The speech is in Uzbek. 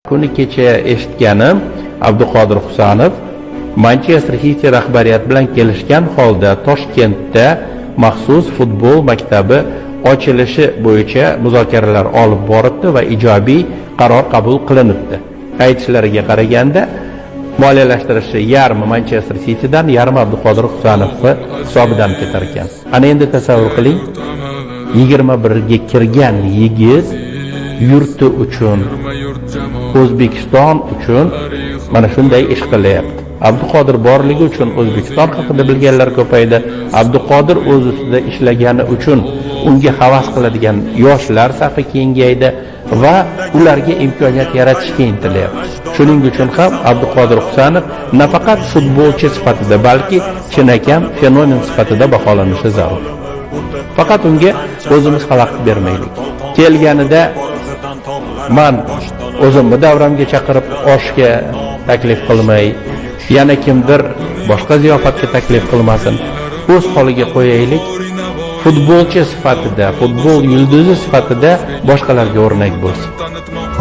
Kuni kecha eshitganim, Abduqodir Husanov Manchester City rahbariyati bilan kelishgan holda Toshkentda maxsus futbol maktabi ochilishi bo'yicha muzokaralar olib boribdi va ijobiy qaror qabul qilinibdi. Aytishlariga qaraganda, moliyalashtirishni yarmi Manchester Citydan, yarmi Abduqodir Husanovning hisobidan ketar ekan. Ana endi tasavvur qiling, 21 ga kirgan yigit yurti uchun, O'zbekiston uchun mana shunday ish qilyapti. Abduqodir borligi uchun O'zbekiston haqida bilganlar ko'paydi. Abduqodir o'z ustida ishlagani uchun unga havas qiladigan yoshlar safi kengaydi va ularga imkoniyat yaratishga intilyapti. Shuning uchun ham Abduqodir Husanov nafaqat futbolchi sifatida, balki chinakam fenomen sifatida baholanishi zarur. Faqat unga o'zimiz xalaqit bermaylik. Kelganida men o'zimni davramga chaqirib oshga taklif qilmay, yana kimdir boshqa ziyofatga taklif qilmasin. O'z holiga qo'yaylik. Futbolchi sifatida, futbol yulduzi sifatida boshqalarga o'rnak bo'lsin.